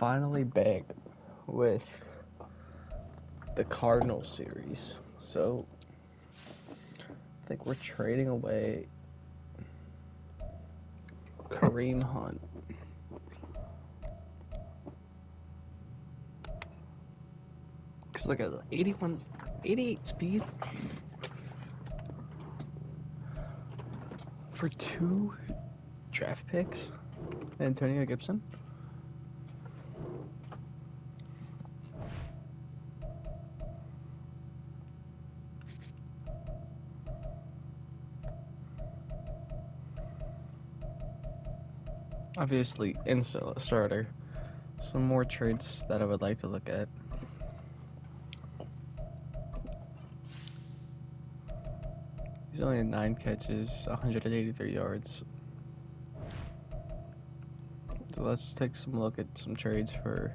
finally back with the Cardinals series. So, I think we're trading away Kareem Hunt. Because look at 88 speed for 2 draft picks. Antonio Gibson. Obviously, instant starter. Some more trades that I would like to look at. He's only had 9 catches, 183 yards. So let's take some look at some trades for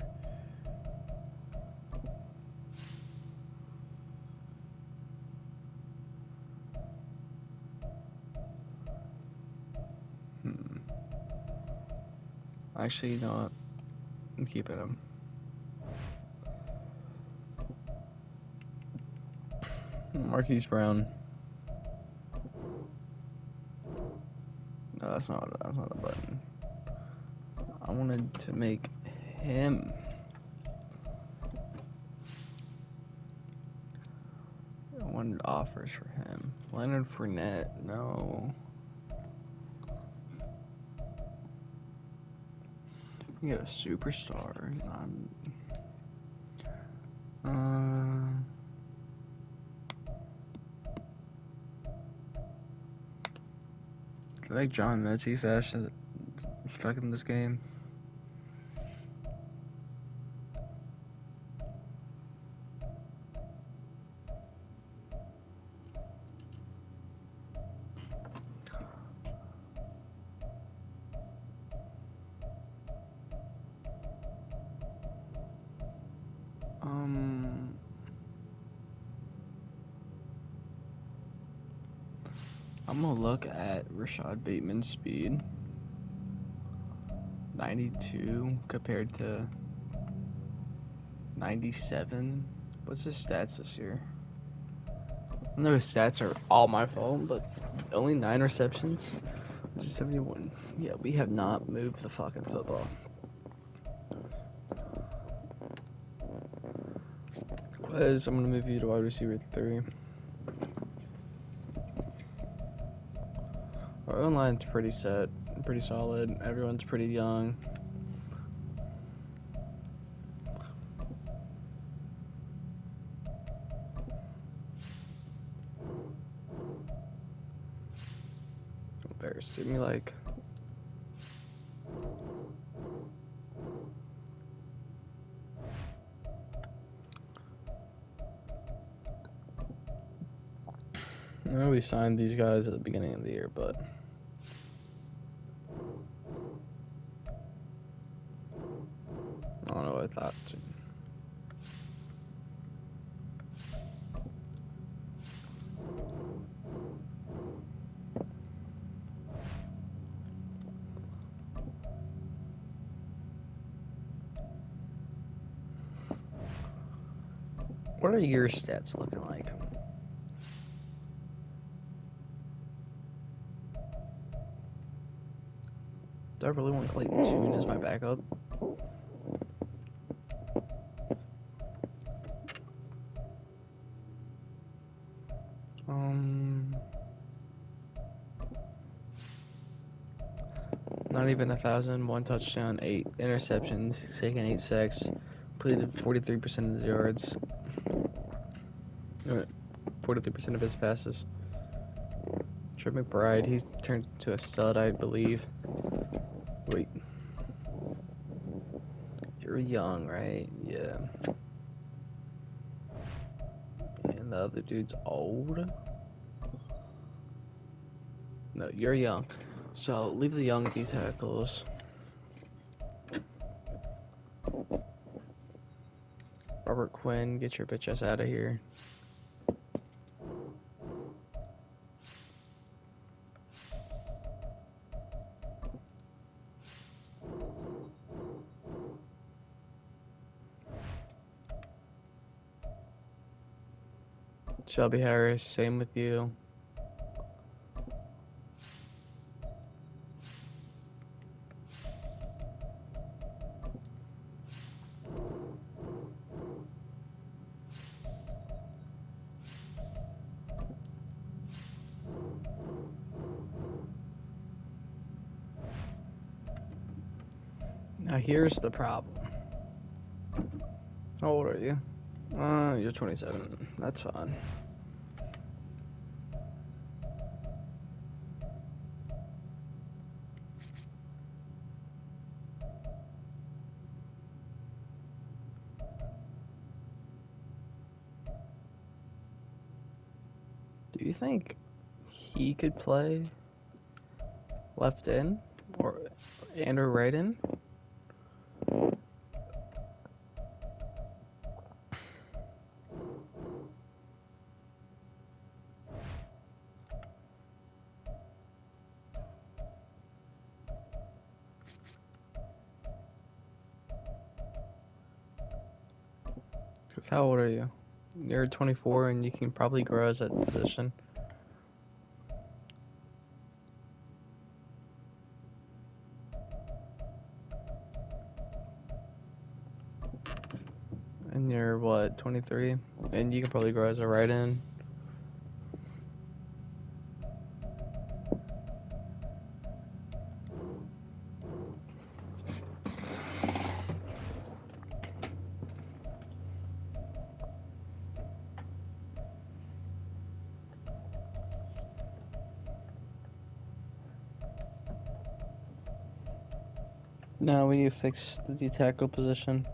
Actually, you know what? I'm keeping him. Marquise Brown. No, that's not the button. I wanted to make him. I wanted offers for him. Leonard Fournette, no. You get a superstar. I like John Mechie fashion fucking this game. I'm gonna look at Rashad Bateman's speed. 92 compared to 97. What's his stats this year? I know his stats are all my fault, but only 9 receptions, which is 71. Yeah, we have not moved the fucking football. I'm gonna move you to wide receiver 3. Our own line's pretty set, pretty solid. Everyone's pretty young. Bears do me like. I know we signed these guys at the beginning of the year, but I don't know what I thought. What are your stats looking like? Do I really want Clayton Tune as my backup? Not even 1,000. 1 touchdown, 8 interceptions. He's taken 8 sacks. Completed 43% of his yards. 43% of his passes. Trey McBride, he's turned to a stud, I believe. Wait. You're young, right? Yeah. And the other dude's old? No, you're young. So, leave the young D tackles. Robert Quinn, get your bitch ass out of here. Shelby Harris, same with you. Now here's the problem. How old are you? You're 27. That's fine. Do you think he could play left in or right in? Because how old are you? You're 24 and you can probably grow as that position. And you're what, 23? And you can probably grow as a right in. No, we need to fix the D tackle position.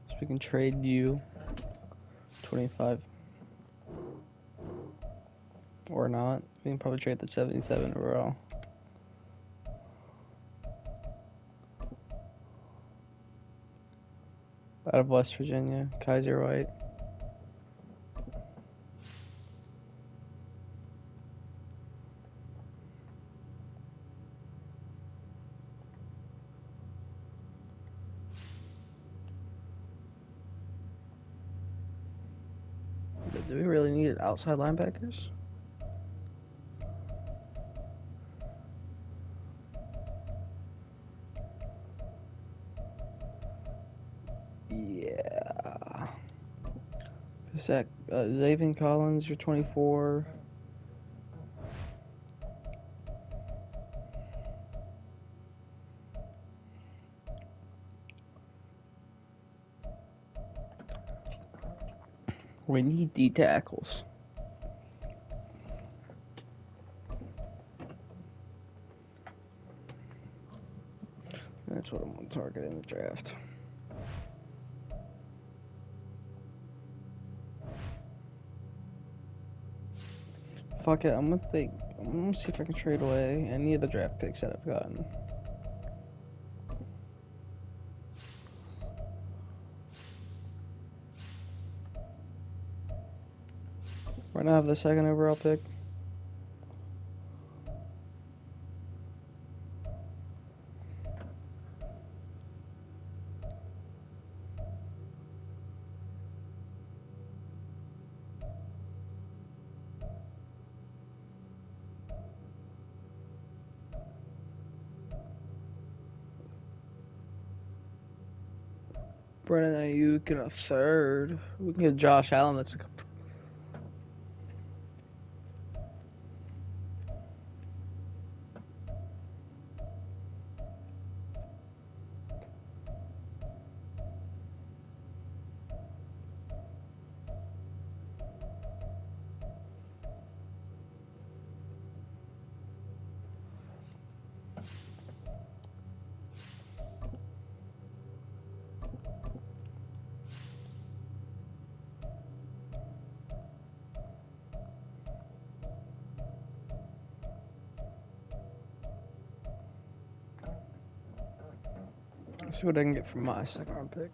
So we can trade you 25. Or not. We can probably trade the 77 overall. Out of West Virginia, Kaiser White. Do we really need outside linebackers? Yeah. Zach, Zaven Collins, you're 24. We need D tackles. That's what I'm going to target in the draft. Fuck it, I'm gonna see if I can trade away any of the draft picks that I've gotten. Right now I have the second overall pick. Brennan Ayuk in a third. We can get Josh Allen. That's a Let's see what I can get from my second round pick.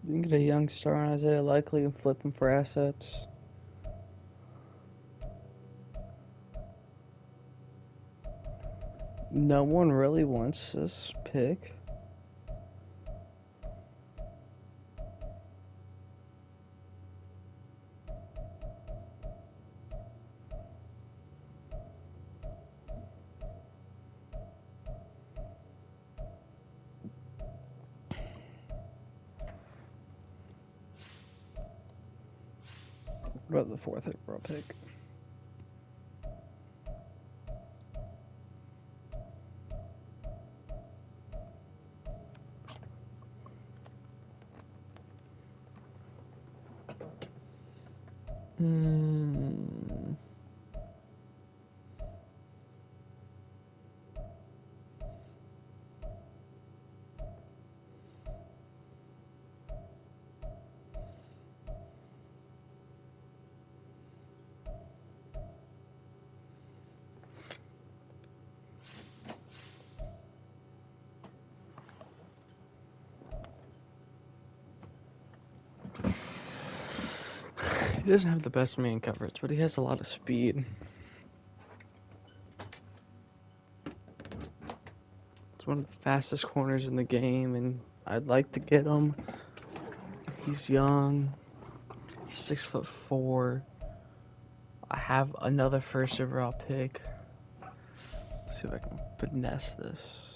You can get a young star on Isaiah Likely and flip him for assets. No one really wants this pick. What about the 4th overall pick? He doesn't have the best man coverage, but he has a lot of speed. It's one of the fastest corners in the game, and I'd like to get him. He's young. He's 6'4". I have another 1st overall pick. Let's see if I can finesse this.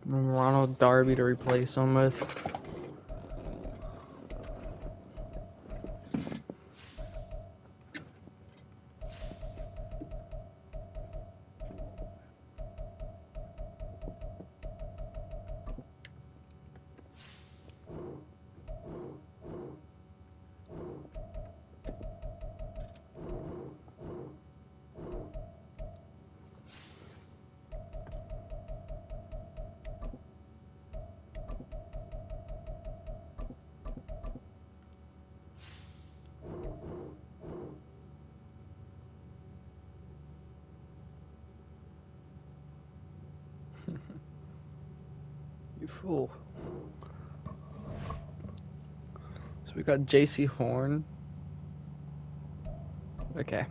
Ronald Darby to replace him with. You fool. So we got JC Horn. Okay.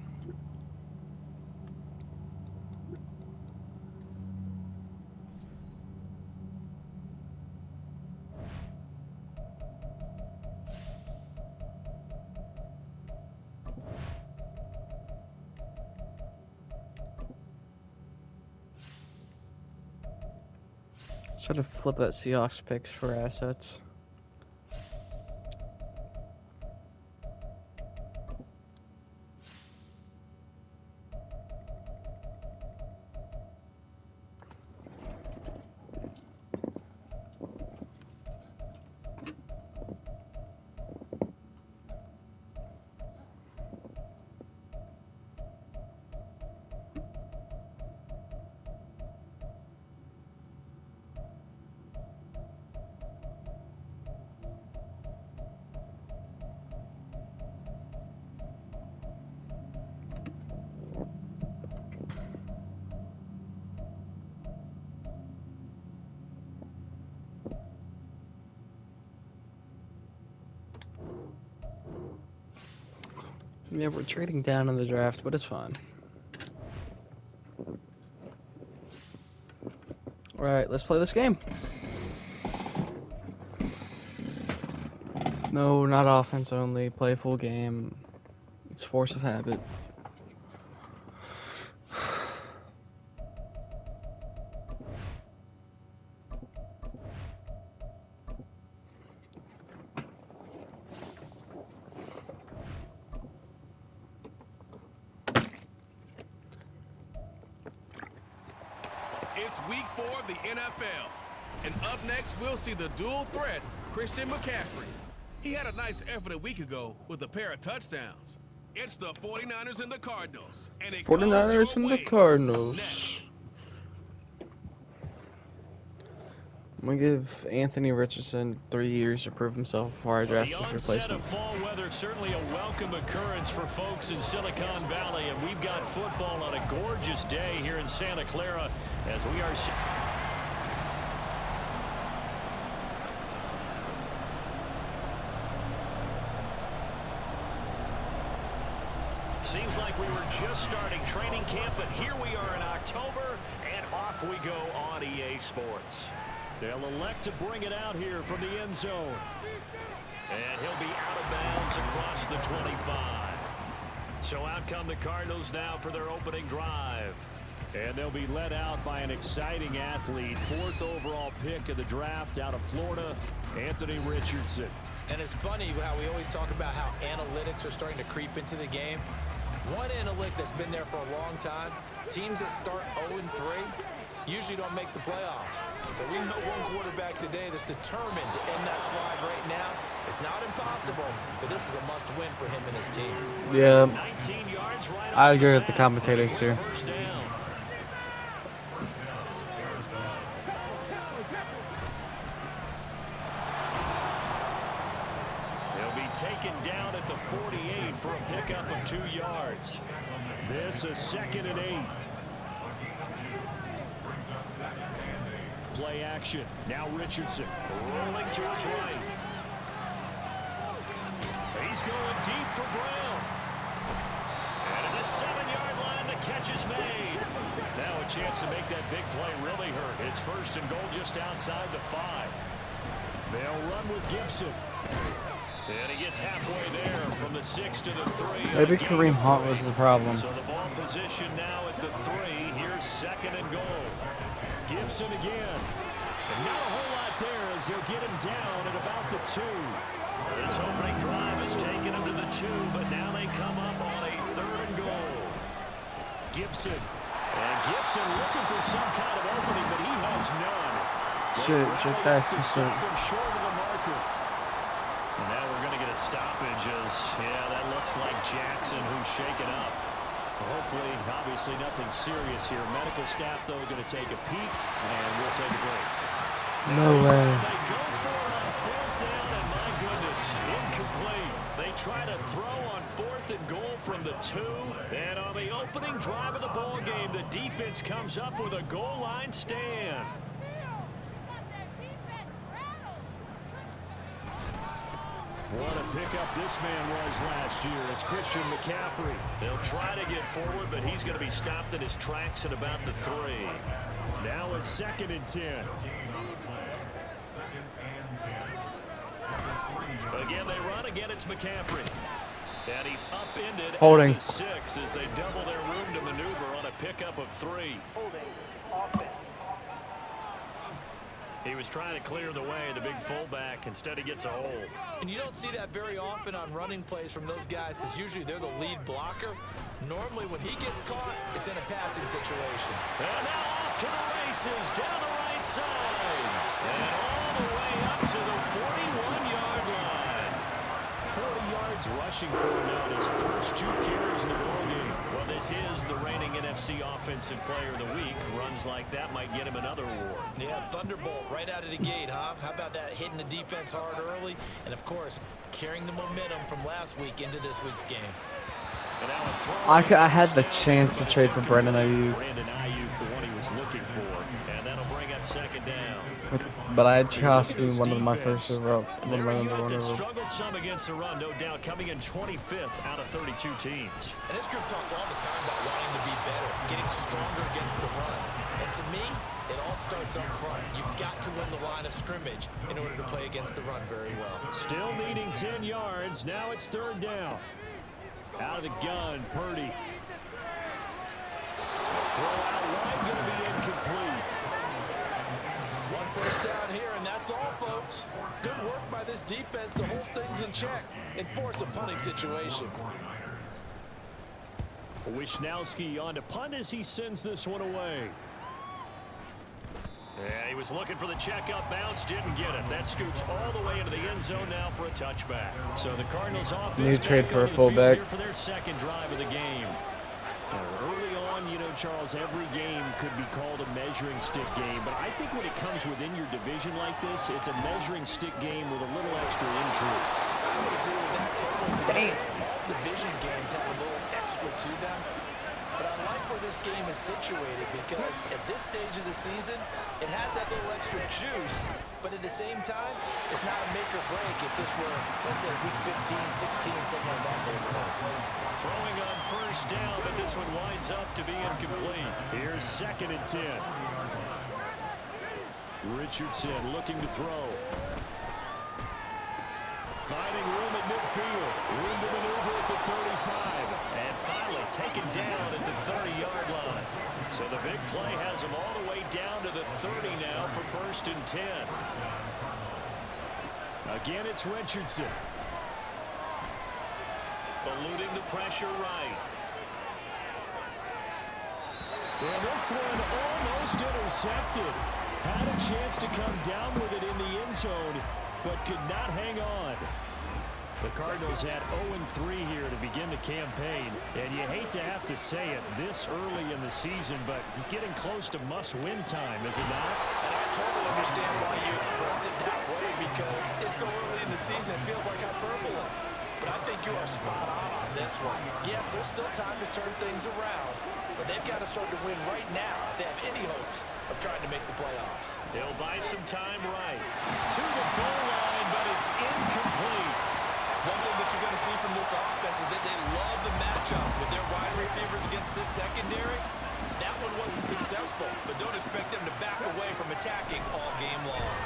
Try to flip that Seahawks picks for assets. Yeah, we're trading down in the draft, but it's fine. Alright, let's play this game. No, not offense only. Play full game. It's force of habit. It's week 4 of the NFL. And up next, we'll see the dual threat, Christian McCaffrey. He had a nice effort a week ago with a pair of touchdowns. It's the 49ers and the Cardinals. And it 49ers and the Cardinals. Next. I'm gonna give Anthony Richardson 3 years to prove himself before I draft The his onset replacement. of fall weather, certainly a welcome occurrence for folks in Silicon Valley, and we've got football on a gorgeous day here in Santa Clara as we are. Seems like we were just starting training camp, but here we are in October, and off we go on EA Sports. They'll elect to bring it out here from the end zone. And he'll be out of bounds across the 25. So out come the Cardinals now for their opening drive. And they'll be led out by an exciting athlete. 4th overall pick of the draft out of Florida, Anthony Richardson. And it's funny how we always talk about how analytics are starting to creep into the game. One analytic that's been there for a long time, teams that start 0-3 usually don't make the playoffs. So we know one quarterback today that's determined to end that slide right now. It's not impossible, but this is a must-win for him and his team. Yeah, 19 yards right I agree with the commentators here. First down. He'll be taken down at the 48 for a pickup of 2 yards. This is 2nd and 8. Play action. Now Richardson rolling to his right. He's going deep for Brown. And at the 7-yard line, the catch is made. Now a chance to make that big play really hurt. It's 1st and goal just outside the 5. They'll run with Gibson. And he gets halfway there from the 6 to the 3. Maybe Kareem Hunt was the problem. So the ball position now at the 3. Here's 2nd and goal. Gibson again. And not a whole lot there as they'll get him down at about the 2. This opening drive has taken him to the 2, but now they come up on a 3rd and goal. Gibson. And Gibson looking for some kind of opening, but he has none. Shit, jetpacks and shit. Short of the marker. And now we're going to get a stoppage as, yeah, that looks like Jackson who's shaken up. Hopefully, obviously nothing serious here. Medical staff, though, going to take a peek, and we'll take a break. No way. They go for it on 4th down, and my goodness, incomplete. They try to throw on 4th and goal from the 2, and on the opening drive of the ball game, the defense comes up with a goal line stand. What a pickup this man was last year. It's Christian McCaffrey. They'll try to get forward, but he's going to be stopped in his tracks at about the 3. Now a 2nd and 10. Again, they run. Again, it's McCaffrey. And he's upended Holding. at the 6 as they double their room to maneuver on a pickup of 3. He was trying to clear the way, the big fullback. Instead, he gets a hold. And you don't see that very often on running plays from those guys because usually they're the lead blocker. Normally, when he gets caught, it's in a passing situation. And now off to the races, down the right side. And all the way up to the 41-yard line. 40 yards rushing for him now his first 2 carries in the ball game. Well, this is the reigning NFC Offensive Player of the Week. Runs like that might get him another award. Yeah, Thunderbolt right out of the gate, huh? How about that, hitting the defense hard early? And, of course, carrying the momentum from last week into this week's game. I had the chance to trade for Brandon Ayuk. Brandon Ayuk, the one he was looking for. And that'll bring up 2nd down. But I had Charles being one of my first overall. One of my number one overall. Struggled some against the run, no doubt, coming in 25th out of 32 teams. And this group talks all the time about wanting to be better, getting stronger against the run. And to me, it all starts up front. You've got to win the line of scrimmage in order to play against the run very well. Still needing 10 yards. Now it's 3rd down. Out of the gun, Purdy. The throw out wide going to be incomplete. 1 first down here, and that's all, folks. Good work by this defense to hold things in check and force a punting situation. Wisnowski on to punt as he sends this one away. Yeah, he was looking for the checkup bounce, didn't get it. That scoots all the way into the end zone now for a touchback. So the Cardinals offense New trade for a here fullback for their 2nd drive of the game. Early on, you know, Charles, every game could be called a measuring stick game. But I think when it comes within your division like this, it's a measuring stick game with a little extra intrigue. I would agree with that totally because all division games have a little extra to them. But I like where this game is situated because at this stage of the season, it has that little extra juice. But at the same time, it's not a make or break if this were, let's say, week 15, 16, something like that neighborhood. Throwing on first down, but this one winds up to be incomplete. Here's 2nd and 10. Richardson looking to throw. Finding room at midfield. Room to maneuver at the 35. And finally taken down at the 30-yard line. So the big play has him all the way down to the 30 now for 1st and 10. Again, it's Richardson. Eluding the pressure right. And this one almost intercepted. Had a chance to come down with it in the end zone, but could not hang on. The Cardinals had 0-3 here to begin the campaign, and you hate to have to say it this early in the season, but getting close to must-win time, is it not? And I totally understand why you expressed it that way because it's so early in the season, it feels like hyperbole. But I think you are spot on this one. Yes, there's still time to turn things around, but they've got to start to win right now if they have any hopes of trying to make the playoffs. They'll buy some time right. To the goal line, but it's incomplete. One thing that you're going to see from this offense is that they love the matchup with their wide receivers against this secondary. That one wasn't successful, but don't expect them to back away from attacking all game long.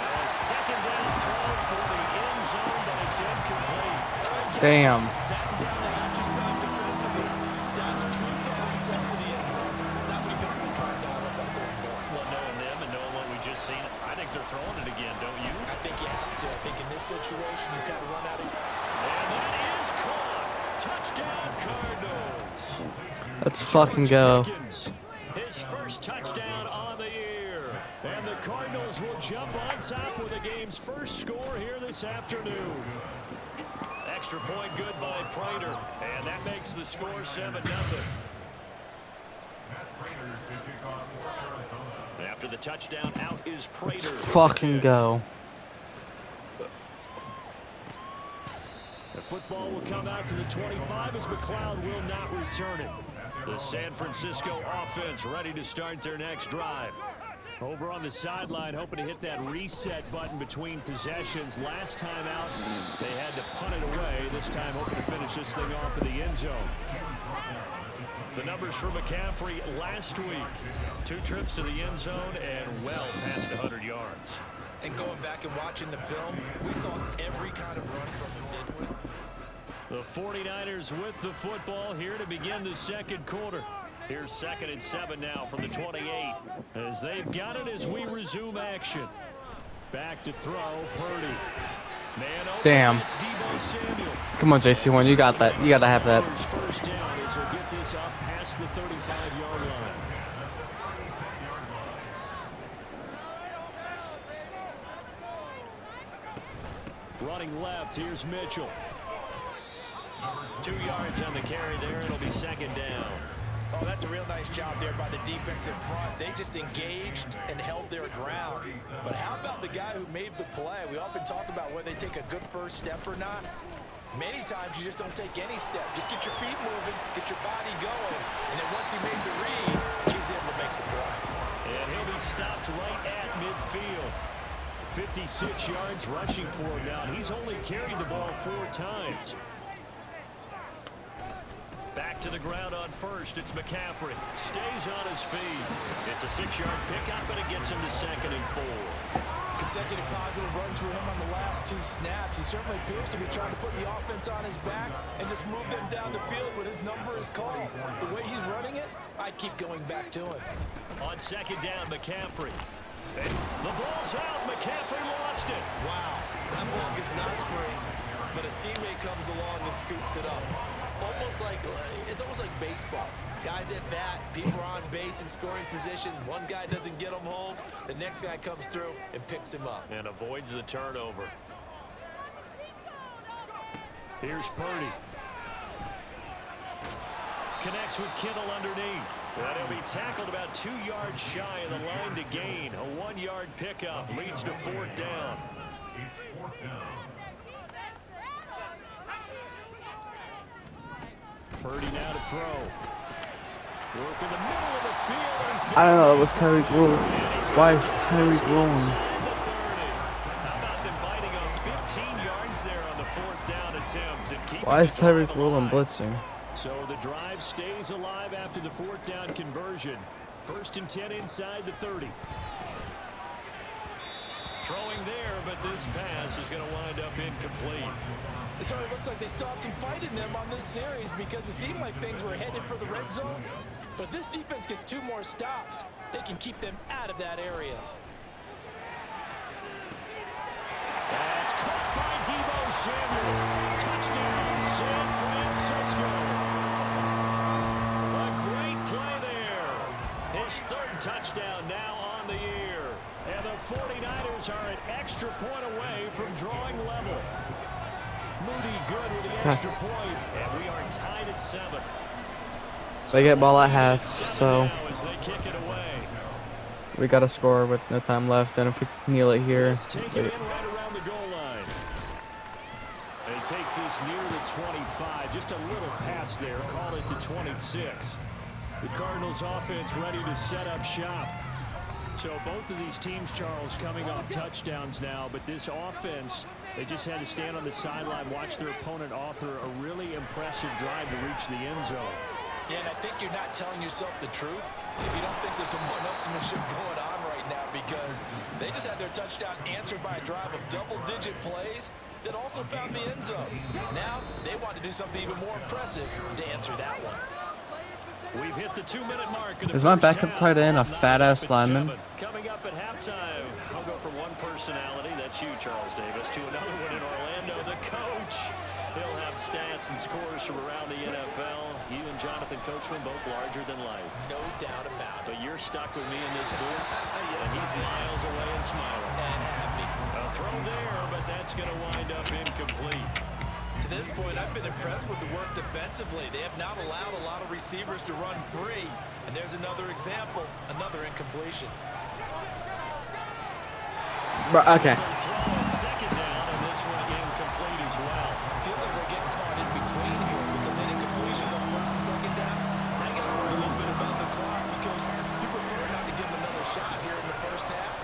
A 2nd down throw for the end zone, but it's incomplete. Damn. Batten down to Hatch's time defensively. Dodge true pass attempts to the end zone. Now what do you think they're going to try and dial up out there more? Well, knowing them and knowing what we just seen, I think they're throwing it again, don't you? I think you have to. I think in this situation, you kind of run out of... And that is caught. Touchdown, Cardinals. Let's fucking go. His first touchdown on the year. And the Cardinals will jump on top with the game's first score here this afternoon. Extra point good by Prater. And that makes the score 7-0. After the touchdown, out is Prater. Let's fucking go. The football will come out to the 25 as McLeod will not return it. The San Francisco offense ready to start their next drive. Over on the sideline, hoping to hit that reset button between possessions. Last time out, they had to punt it away. This time, hoping to finish this thing off in the end zone. The numbers for McCaffrey last week. 2 trips to the end zone and well past 100 yards. And going back and watching the film, we saw every kind of run from him, didn't we? The 49ers with the football here to begin the second quarter. Here's 2nd and 7 now from the 28. As they've got it as we resume action. Back to throw, Purdy. Man open, Damn. it's Deebo Samuel. Come on, JC1, you got that. You gotta have that. First down as he'll get this up past the 35-yard line. Running left, here's Mitchell. 2 yards on the carry there. It'll be 2nd down. Oh, that's a real nice job there by the defense in front. They just engaged and held their ground. But how about the guy who made the play? We often talk about whether they take a good first step or not. Many times you just don't take any step. Just get your feet moving, get your body going, and then once he made the read, he was able to make the play. And he'll be stopped right at midfield. 56 yards rushing for him now. He's only carried the ball 4 times. Back to the ground on first. It's McCaffrey. Stays on his feet. It's a 6-yard pickup, and it gets him to 2nd and 4. Consecutive positive runs for him on the last 2 snaps. He certainly appears to be trying to put the offense on his back and just move them down the field when his number is called. The way he's running it, I'd keep going back to him. On 2nd down, McCaffrey. And the ball's out. McCaffrey lost it. Wow, that ball is not free, but a teammate comes along and scoops it up. It's almost like baseball. Guys at bat, people are on base in scoring position. One guy doesn't get him home. The next guy comes through and picks him up. And avoids the turnover. Here's Purdy. connects with Kittle underneath. And he'll be tackled about 2 yards shy of the line to gain. A 1-yard pickup leads to 4th down. Purdy now to throw. Work in the middle of the field. And he's I don't know. That was Tyreek rolling. Why is Tyreek rolling? How about them biting up 15 yards there on the 4th down attempt and keeping Why is the drive Tyreek rolling alive? blitzing? So the drive stays alive after the 4th down conversion. 1st and 10 inside the 30. Throwing there, but this pass is going to wind up incomplete. It certainly looks like they still have some fight in them on this series because it seemed like things were headed for the red zone. But if this defense gets 2 more stops, they can keep them out of that area. That's caught by Deebo Samuel. Touchdown, San Francisco. A great play there. His 3rd touchdown now on the year. And the 49ers are an extra point away from drawing level. Moody good with the extra point, and we are tied at 7. They get ball at half, so As they kick it away. we got to score with no time left. And if we can kneel it here, Let's take it in right around the goal line. And he takes this near the 25, just a little pass there, call it the 26. The Cardinals offense ready to set up shop. So both of these teams, Charles, coming off touchdowns now, but this offense, they just had to stand on the sideline, watch their opponent author a really impressive drive to reach the end zone. Yeah, and I think you're not telling yourself the truth if you don't think there's some one-upsmanship going on right now, because they just had their touchdown answered by a drive of double-digit plays that also found the end zone. Now they want to do something even more impressive to answer that one. We've hit the 2-minute mark. Is my backup tight end a fat-ass lineman? Coming up at halftime, I'll go from one personality, that's you, Charles Davis, to another one in Orlando, the coach. He'll have stats and scores from around the NFL. You and Jonathan Coachman, both larger than life. No doubt about it. But you're stuck with me in this booth, and he's miles away and smiling. And happy. A throw there, but that's going to wind up incomplete. To this point, I've been impressed with the work defensively. They have not allowed a lot of receivers to run free. And there's another example, another incompletion. Okay. Second down, and this one incomplete as well. Feels like they're getting caught in between here because they incompletions on 1st and 2nd down. Now you got to worry a little bit about the clock because you prefer not to give them another shot here in the 1st half.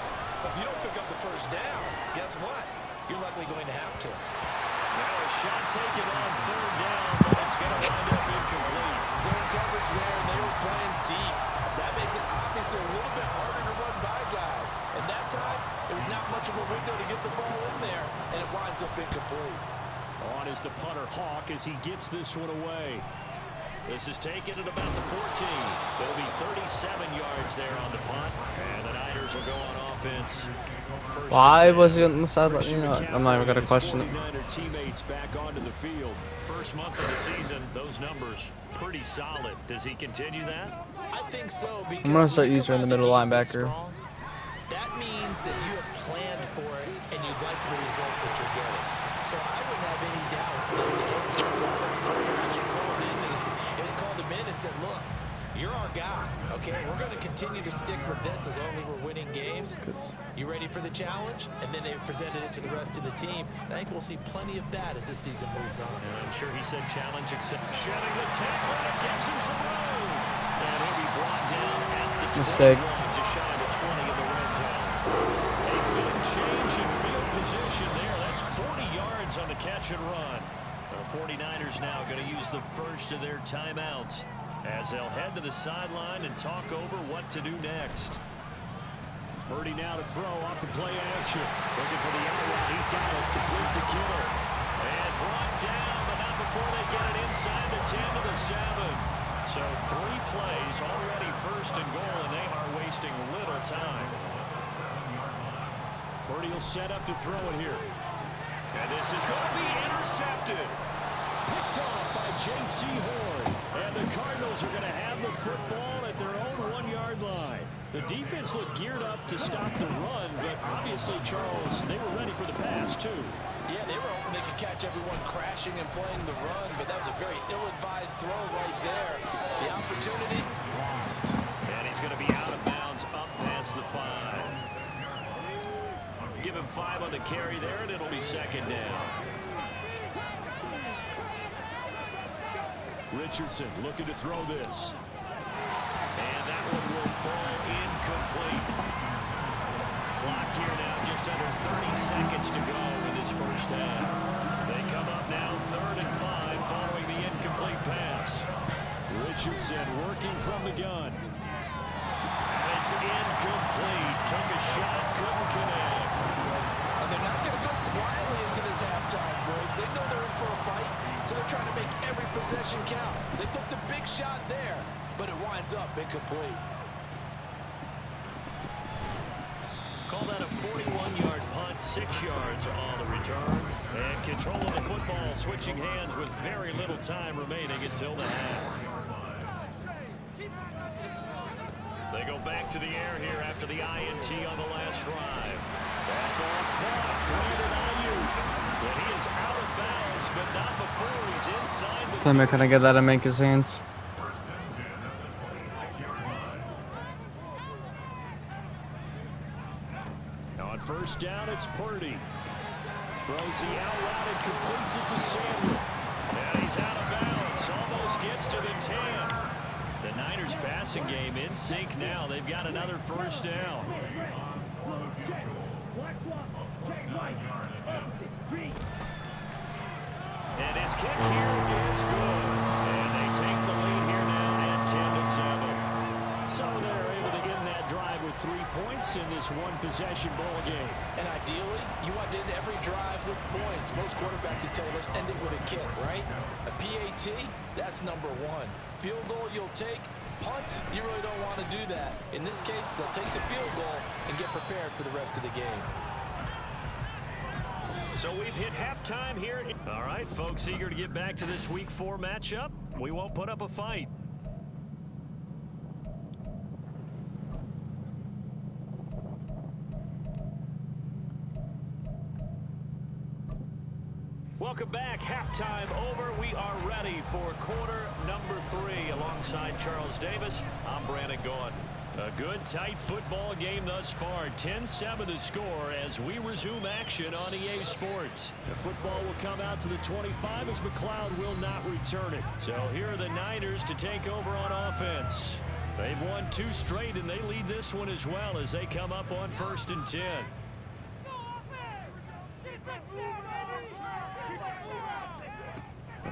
But if you don't pick up the 1st down, guess what? You're likely going to have to. Now a shot taken on 3rd down, but it's going to wind up incomplete. Zone coverage there, and they were playing deep. That makes it obviously a little bit harder to run by guys. And that time, there was not much of a window to get the ball in there, and it winds up incomplete. On is the punter Hawk as he gets this one away. This is taken at about the 14. There'll be 37 yards there on the punt, and the Niners will go on offense. Why was he on the sideline? You know, I'm not even gonna question it. Teammates back onto the field. First month of the season, those numbers pretty solid. Does he continue that? I think so. Because I'm gonna start using her in the middle linebacker. That means that you have planned for it and you like the results that you're getting. So I wouldn't have any doubt that the head coach offensive coordinator actually called him in and said, look, you're our guy, okay? We're going to continue to stick with this as long as we're winning games. You ready for the challenge? And then they presented it to the rest of the team. And I think we'll see plenty of that as this season moves on. And I'm sure he said challenge, except shedding the tackle, and it gives him some room. And he'll be brought down at the 21, just shy of the 20 in the red zone. A big change in field position there. That's 40 yards on the catch and run. The 49ers now going to use the first of their timeouts as they'll head to the sideline and talk over what to do next. Purdy now to throw off the play action. Looking for the out route. He's got it. Complete to Kittle. And brought down, but not before they get it inside the 10 to the 7. So 3 plays already first and goal, and they are wasting little time. Purdy will set up to throw it here. And this is going to be intercepted. Picked off by J.C. Horn. And the Cardinals are going to have the football at their own 1-yard line. The defense looked geared up to stop the run, but obviously, Charles, they were ready for the pass, too. Yeah, they were hoping they could catch everyone crashing and playing the run, but that was a very ill-advised throw right there. opportunity, lost. And he's going to be out of bounds up past the 5. Give him 5 on the carry there, and it'll be second down. Richardson looking to throw this. And that one will fall incomplete. Clock here now, just under 30 seconds to go in this first half. They come up now 3rd and 5 following the incomplete pass. Richardson working from the gun. And it's incomplete. Took a shot, couldn't connect. And they're not going to go quietly into this halftime break. They know they're in for a fight, so they're trying to make every possession count. They took the big shot there, but it winds up incomplete. Call that a 41-yard punt, 6 yards on the return. And control of the football, switching hands with very little time remaining until the half. They go back to the air here after the INT on the last drive. That ball caught, Brandon Ayuk. But he is out of bounds, but not before he's inside the 30. Can I get that in Minka's hands? On first down, it's Purdy. Throws the out route and completes it to Samuel. And he's out of bounds. Almost gets to the 10. The Niners passing game in sync now. They've got another first down. And his kick here is good. And they take the lead here now at 10-7. So they're able to end that drive with 3 points in this one-possession ball game. And ideally, you want to end every drive with points. Most quarterbacks will tell you, let's end it with a kick, right? A PAT, that's number 1. Field goal you'll take. Punts, you really don't want to do that. In this case, they'll take the field goal and get prepared for the rest of the game. So we've hit halftime here. All right, folks, eager to get back to this Week 4 matchup. We won't put up a fight. Welcome back. Halftime over. We are ready for quarter number 3. Alongside Charles Davis, I'm Brandon Gaudin. A good, tight football game thus far. 10-7 the score as we resume action on EA Sports. The football will come out to the 25 as McLeod will not return it. So here are the Niners to take over on offense. They've won 2 straight, and they lead this one as well as they come up on 1st and 10.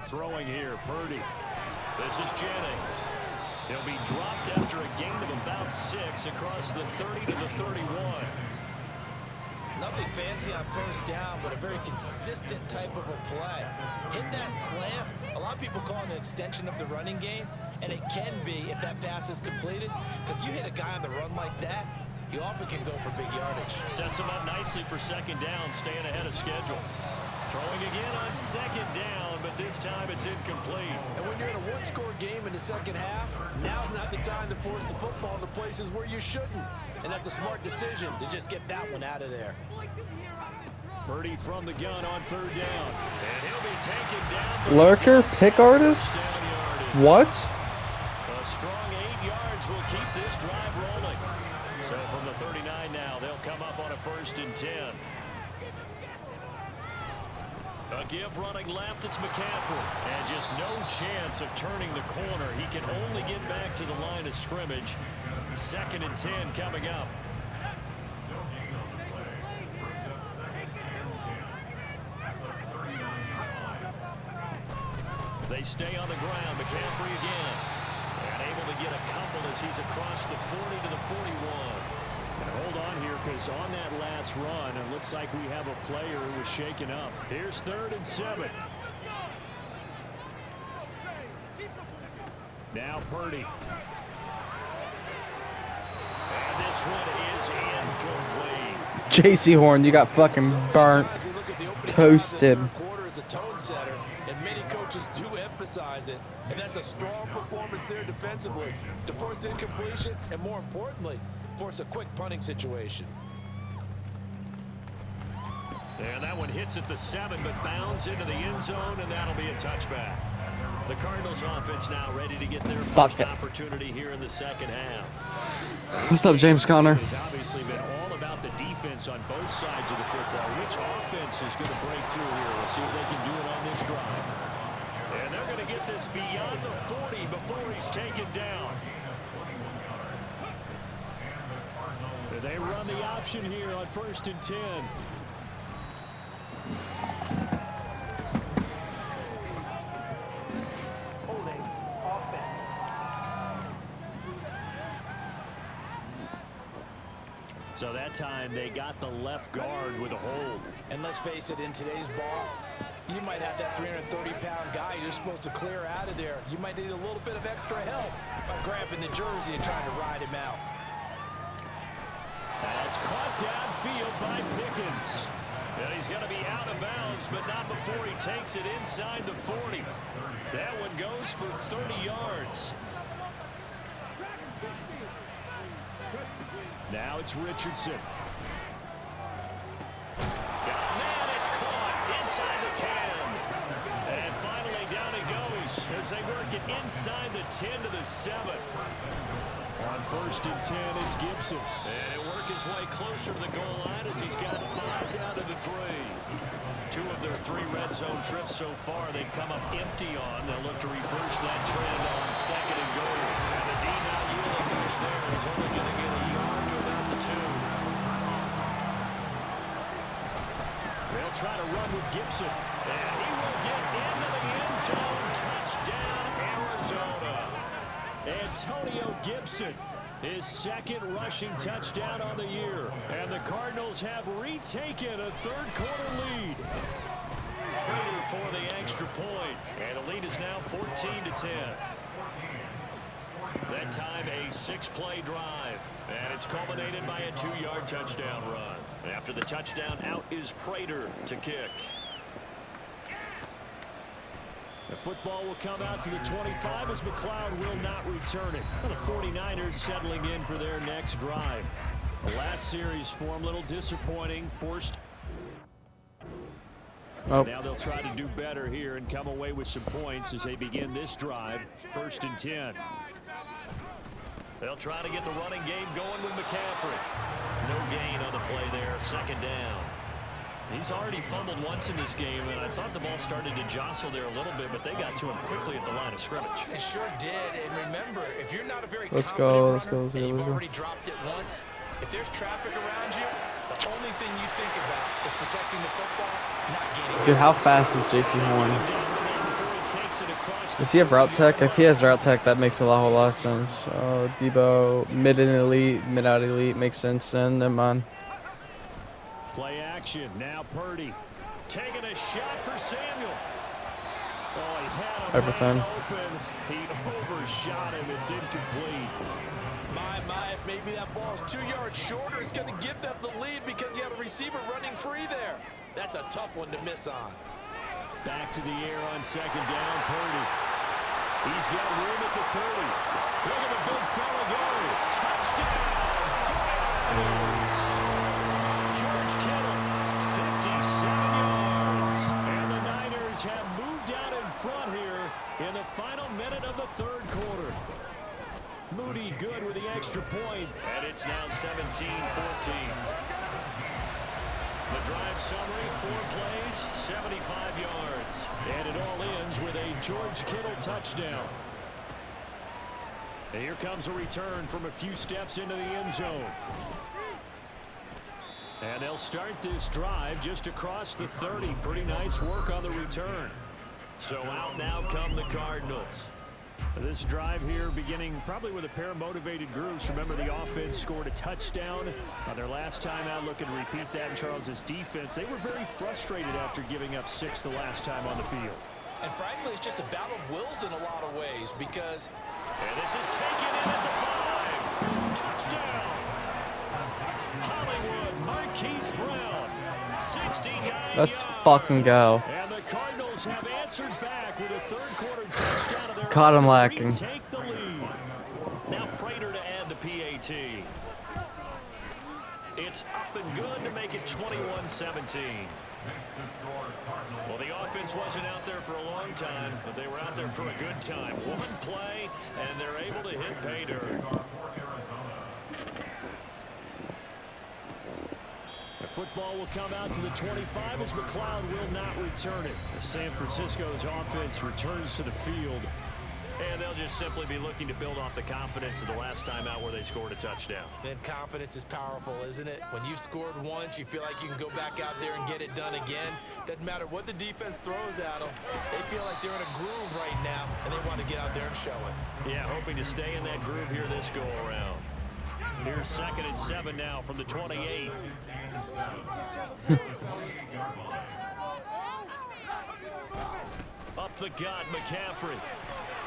Throwing here, Purdy. This is Jennings. He'll be dropped after a gain of about 6 across the 30 to the 31. Nothing fancy on first down, but a very consistent type of a play. Hit that slant. A lot of people call it an extension of the running game, and it can be if that pass is completed, because you hit a guy on the run like that, you often can go for big yardage. Sets him up nicely for second down, staying ahead of schedule. Throwing again on second down, but this time it's incomplete. And when you're in a one-score game in the second half, now's not the time to force the football into places where you shouldn't. And that's a smart decision to just get that one out of there. Purdy from the gun on 3rd down. And he'll be taken down. Lurker, pick artist? What? A strong 8 yards will keep this drive rolling. So from the 39 now, they'll come up on a 1st and 10. A give running left, it's McCaffrey. And just no chance of turning the corner. He can only get back to the line of scrimmage. 2nd and 10 coming up. They stay on the ground. McCaffrey again. And able to get a couple as he's across the 40 to the 41. And hold on here, because on that last run, it looks like we have a player who was shaken up. Here's 3rd and 7. Now Purdy. And this one is incomplete. JC Horn, you got fucking burnt. Toasted. Quarter is a tone setter, and many coaches do emphasize it. And that's a strong performance there defensively to force incompletion, and more importantly, force a quick punting situation. And that one hits at the 7, but bounds into the end zone, and that'll be a touchback. The Cardinals offense now ready to get their first opportunity here in the second half. What's up, James Conner? It's obviously been all about the defense on both sides of the football. Which offense is going to break through here? We'll see if they can do it on this drive. And they're going to get this beyond the 40 before he's taken down. And they run the option here on 1st and 10. So that time they got the left guard with a hold. And let's face it, in today's ball, you might have that 330-pound guy you're supposed to clear out of there. You might need a little bit of extra help by grabbing the jersey and trying to ride him out. That's caught downfield by Pickens. And he's going to be out of bounds, but not before he takes it inside the 40. That one goes for 30 yards. Now it's Richardson. Man, it's caught inside the 10. And finally down it goes as they work it inside the 10 to the 7. On 1st and 10, it's Gibson. And he'll work his way closer to the goal line as he's got 5 down to the 3. 2 of their 3 red zone trips so far they've come up empty on. They'll look to reverse that trend on 2nd and goal. And the D now yielding much there is only going to get a yard to about the 2. They'll try to run with Gibson. And he will get into the end zone. Touchdown, Arizona. Antonio Gibson, his 2nd rushing touchdown on the year. And the Cardinals have retaken a 3rd quarter lead. Prater for the extra point. And the lead is now 14-10. That time a 6-play drive. And it's culminated by a 2-yard touchdown run. After the touchdown, out is Prater to kick. The football will come out to the 25 as McLeod will not return it. The 49ers settling in for their next drive. The last series for them, a little disappointing. Forced. Now they'll try to do better here and come away with some points as they begin this drive. 1st and 10. They'll try to get the running game going with McCaffrey. No gain on the play there. 2nd down. He's already fumbled once in this game, and I thought the ball started to jostle there a little bit, but they got to him quickly at the line of scrimmage. They sure did, and remember, if you're not a very Let's go. and you've already dropped it once, if there's traffic around you, the only thing you think about is protecting the football, not getting. Dude, how fast is J.C. Horn? Does he have route tech? If he has route tech, that makes a whole lot of sense. Debo, mid and elite, mid out elite makes sense. And never mind. Play action. Now Purdy taking a shot for Samuel. Oh, he had him Everything. open. He overshot him. It's incomplete. My, if maybe that ball's 2 yards shorter, it's going to give them the lead because you have a receiver running free there. That's a tough one to miss on. Back to the air on 2nd down, Purdy. He's got room at the 30. Look at the big fella go. Touchdown. George Kittle, 57 yards. And the Niners have moved out in front here in the final minute of the 3rd quarter. Moody good with the extra point, and it's now 17-14. The drive summary, 4 plays, 75 yards. And it all ends with a George Kittle touchdown. And here comes a return from a few steps into the end zone. And they'll start this drive just across the 30. Pretty nice work on the return. So out now come the Cardinals. This drive here beginning probably with a pair of motivated groups. Remember, the offense scored a touchdown on their last time out. Looking to repeat that in Charles's defense. They were very frustrated after giving up 6 the last time on the field. And frankly, it's just a battle of wills in a lot of ways because... And this is taken in at the 5. Touchdown. Hollywood, Marquise Brown. 69 Let's yards. fucking go. And the Cardinals have answered back with a 3rd quarter touchdown of their Caught him own. lacking. Retake the lead. Now Prater to add the PAT. It's up and good to make it 21-17. Well, the offense wasn't out there for a long time, but they were out there for a good time. One play, and they're able to hit pay dirt. The football will come out to the 25 as McLeod will not return it. San Francisco's offense returns to the field. And they'll just simply be looking to build off the confidence of the last time out where they scored a touchdown. And confidence is powerful, isn't it? When you've scored once, you feel like you can go back out there and get it done again. Doesn't matter what the defense throws at them. They feel like they're in a groove right now, and they want to get out there and show it. Yeah, hoping to stay in that groove here this go-around. Here's 2nd and 7 now from the 28. Up the gut, McCaffrey.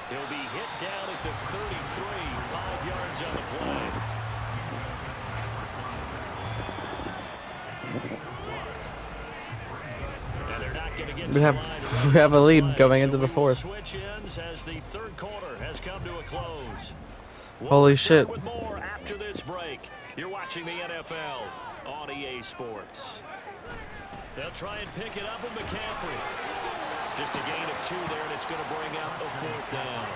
He'll be hit down at the 33, 5 yards on the play. And they're not going to get to the line. We have a lead going into the 4th. Switch ends as the 3rd quarter has come to a close. Holy shit. With more after this break. You're watching the NFL on EA Sports. They'll try and pick it up with McCaffrey. Just a gain of 2 there, and it's going to bring up a 4th down.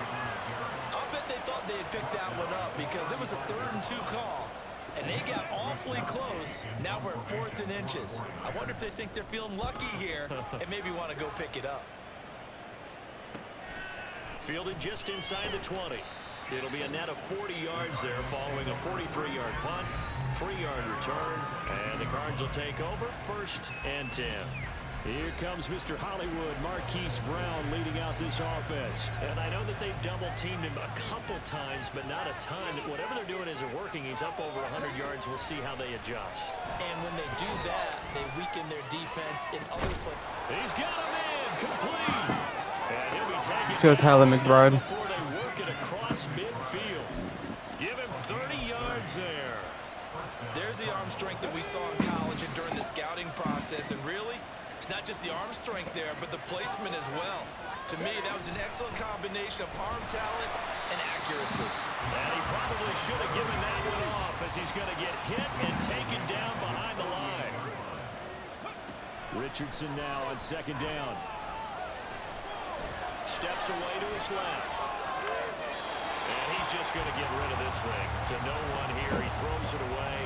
I'll bet they thought they had picked that one up because it was a 3rd and 2 call, and they got awfully close. Now we're at 4th and inches. I wonder if they think they're feeling lucky here and maybe want to go pick it up. Fielded just inside the 20. It'll be a net of 40 yards there following a 43-yard punt, 3-yard return, and the Cards will take over 1st and 10. Here comes Mr. Hollywood, Marquise Brown leading out this offense. And I know that they've double-teamed him a couple times, but not a ton. Whatever they're doing isn't working. He's up over 100 yards. We'll see how they adjust. And when they do that, they weaken their defense in other plays. He's got a man complete. And he'll be tagging Let's go Tyler McBride. before they work it across midfield. Give him 30 yards there. There's the arm strength that we saw in college and during the scouting process. And really, it's not just the arm strength there, but the placement as well. To me, that was an excellent combination of arm talent and accuracy. And he probably should have given that one off as he's going to get hit and taken down behind the line. Richardson now on 2nd down. Steps away to his left. And he's just going to get rid of this thing. To no one here. He throws it away.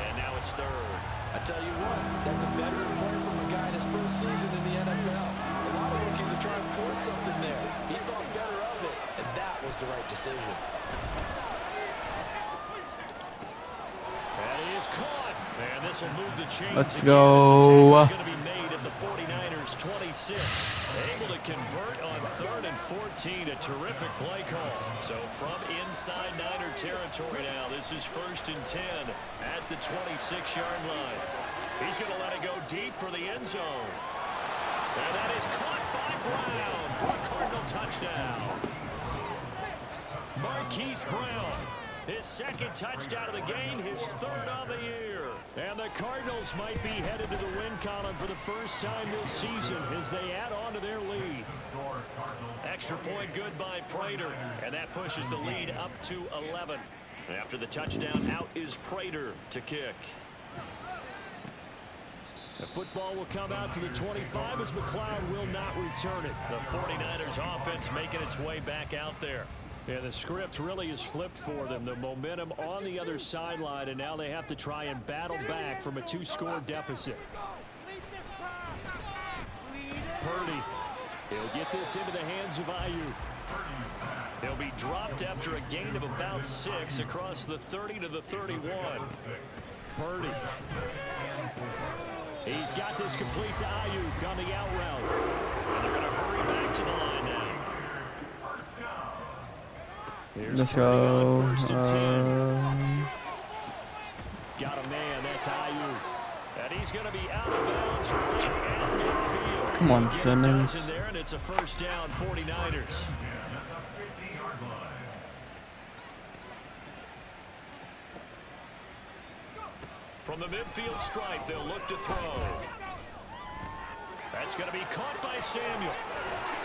And now it's 3rd. I tell you what, that's a veteran play from a guy in his first season in the NFL. A lot of rookies are trying to force something there. He thought better of it, and that was the right decision. That is caught. And this will move the chains. Let's again. go. This attack is going to be made at the 49ers 26. Able to convert on 3rd and 14. A terrific play call. So from inside Niner territory now, this is 1st and 10 at the 26-yard line. He's going to let it go deep for the end zone. And that is caught by Brown for a Cardinal touchdown. Marquise Brown. His 2nd touchdown of the game, his 3rd on the year. And the Cardinals might be headed to the win column for the first time this season as they add on to their lead. Extra point good by Prater, and that pushes the lead up to 11. After the touchdown, out is Prater to kick. The football will come out to the 25 as McLeod will not return it. The 49ers offense making its way back out there. Yeah, the script really is flipped for them. The momentum on the other sideline, and now they have to try and battle back from a 2-score deficit. Purdy. He'll get this into the hands of Ayuk. He'll be dropped after a gain of about 6 across the 30 to the 31. Purdy. He's got this complete to Ayuk on the out route. And they're going to hurry back to the line now. Here's Let's Purdy go. on 1st and 10. Got a man, that's Ayuk. And he's going to be out of bounds right at midfield. Come on, Get it Simmons. down there, and it's a 1st down, 49ers. From the midfield stripe, they'll look to throw. That's going to be caught by Samuel.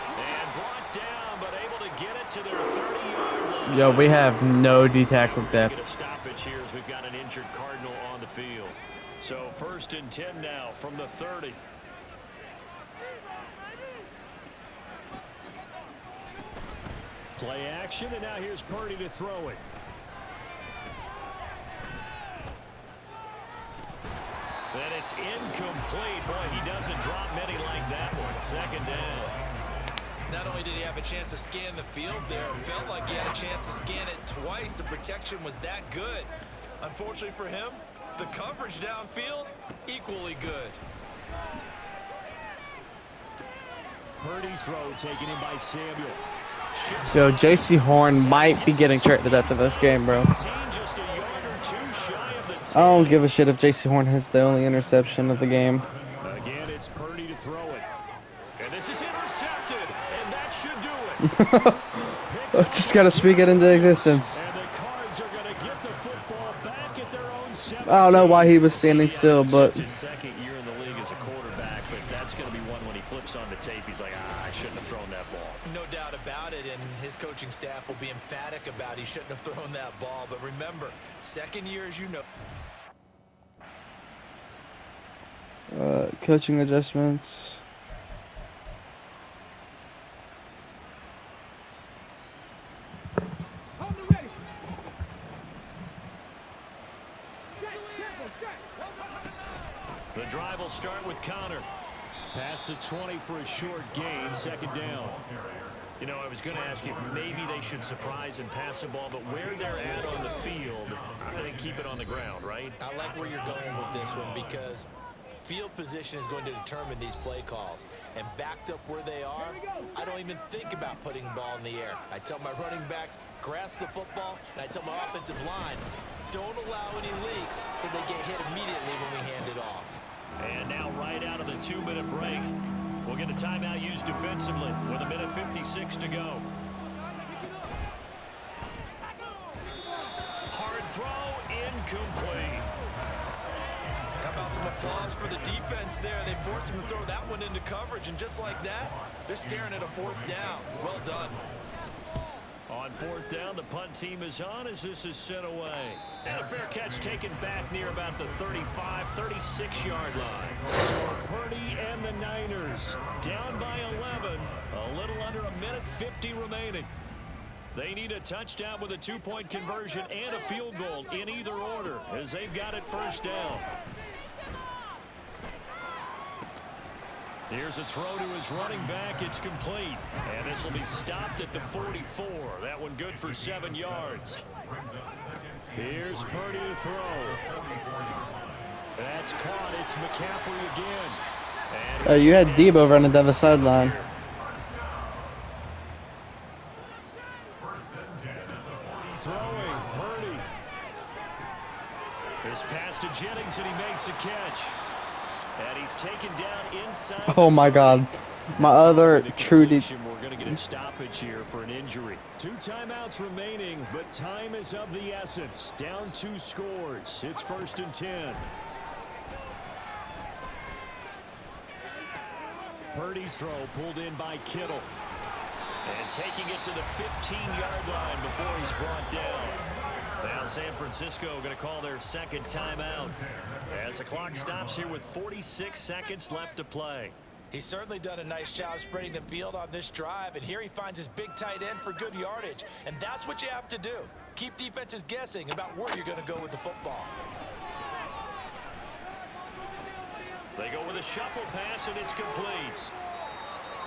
And brought down, but able to get it to their 30-yard line. Yo, we have no D-tackle depth. Get a stoppage here as we've got an injured Cardinal on the field. So 1st and 10 now from the 30. Play action, and now here's Purdy to throw it. And it's incomplete. Boy, he doesn't drop many like that one. Second down. Not only did he have a chance to scan the field there, it felt like he had a chance to scan it twice. The protection was that good. Unfortunately for him, the coverage downfield, equally good. Purdy's throw taken in by Samuel. Yo, J.C. Horn might be getting traded after this game, bro. Just a yard or two shy of the 10. I don't give a shit if J.C. Horn has the only interception of the game. Again, it's Purdy to throw it. And this is intercepted, and that should do it. Just gotta speak it into existence. And the Cards are going to get the football back at their own 17. I don't know why he was standing still, but It's his second year in the league as a quarterback, but that's going to be one when he flips on the tape. He's like, I shouldn't have thrown that ball. No doubt about it, and his coaching staff will be emphatic about he shouldn't have thrown that ball. But remember, second year, as you know. coaching adjustments. The drive will start with Connor. Past the 20 for a short gain, second down. You know, I was going to ask you if maybe they should surprise and pass the ball, but where they're at on the field, I think keep it on the ground, right? I like where you're going with this one because field position is going to determine these play calls. And backed up where they are, I don't even think about putting the ball in the air. I tell my running backs, grasp the football, and I tell my offensive line, don't allow any leaks so they get hit immediately when we hand it off. And now right out of the 2-minute break, we'll get a timeout used defensively with 1:56 to go. Hard throw, incomplete. How about some applause for the defense there? They forced him to throw that one into coverage, and just like that, they're staring at a fourth down. Well done. On fourth down, the punt team is on as this is sent away. And a fair catch taken back near about the 35, 36-yard line. So Purdy and the Niners down by 11, a little under 1:50 remaining. They need a touchdown with a 2-point conversion and a field goal in either order as they've got it first down. Here's a throw to his running back. It's complete. And this will be stopped at the 44. That one good for 7 yards. Here's Purdy to throw. That's caught. It's McCaffrey again. And You had Debo running down the sideline. throwing, Purdy. This pass to Jennings, and he makes a catch. And he's taken down inside. Oh my God. My other true We're going to get a stoppage here for an injury. 2 timeouts remaining, but time is of the essence. Down 2 scores. It's 1st and 10. Purdy's throw pulled in by Kittle. And taking it to the 15-yard line before he's brought down. Now San Francisco going to call their second timeout as the clock stops here with 46 seconds left to play. He's certainly done a nice job spreading the field on this drive, and here he finds his big tight end for good yardage. And that's what you have to do. Keep defenses guessing about where you're going to go with the football. They go with a shuffle pass, and it's complete.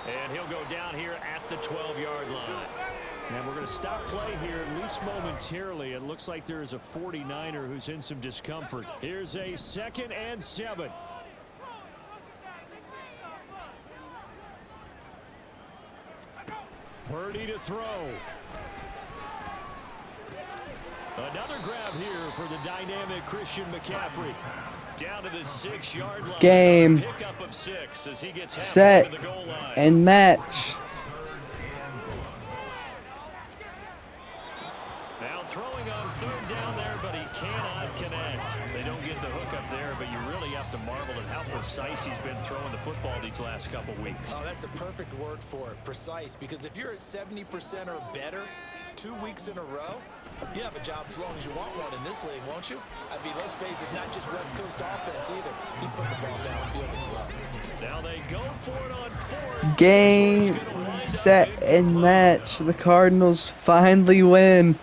And he'll go down here at the 12-yard line. And we're going to stop play here, at least momentarily. It looks like there is a 49er who's in some discomfort. Here's a 2nd and 7. Purdy to throw. Another grab here for the dynamic Christian McCaffrey. Down to the 6-yard line. Game. Pickup of 6 as he gets Set to the goal line. and match. Now throwing on 3rd down there, but he cannot connect. They don't get the hook up there, but you really have to marvel at how precise he's been throwing the football these last couple weeks. Oh, that's the perfect word for it, precise, because if you're at 70% or better, 2 weeks in a row? You have a job as long as you want one in this league, won't you? I mean, let's face it, it's not just West Coast offense either. He's putting the ball downfield as well. Now they go for it on 4th. Game, set, and match. The Cardinals finally win.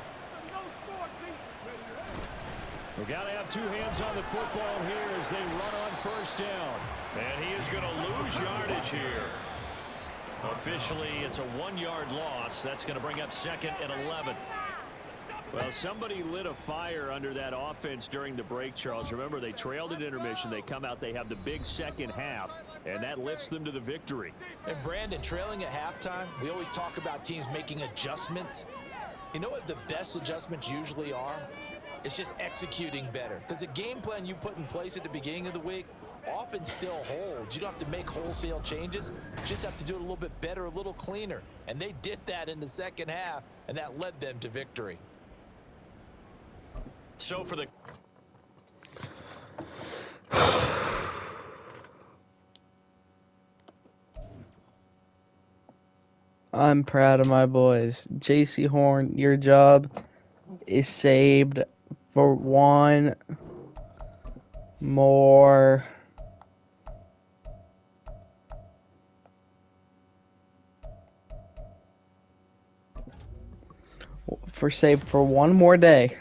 We've got to have 2 hands on the football here as they run on 1st down. And he is going to lose yardage here. Officially, it's a 1-yard loss. That's going to bring up 2nd and 11. Well, somebody lit a fire under that offense during the break, Charles. Remember, they trailed at intermission. They come out, they have the big second half, and that lifts them to the victory. And Brandon, trailing at halftime, we always talk about teams making adjustments. You know what the best adjustments usually are? It's just executing better. Because the game plan you put in place at the beginning of the week often still holds. You don't have to make wholesale changes. You just have to do it a little bit better, a little cleaner. And they did that in the second half, and that led them to victory. So for the I'm proud of my boys. JC Horn, your job is saved for one more saved for one more day.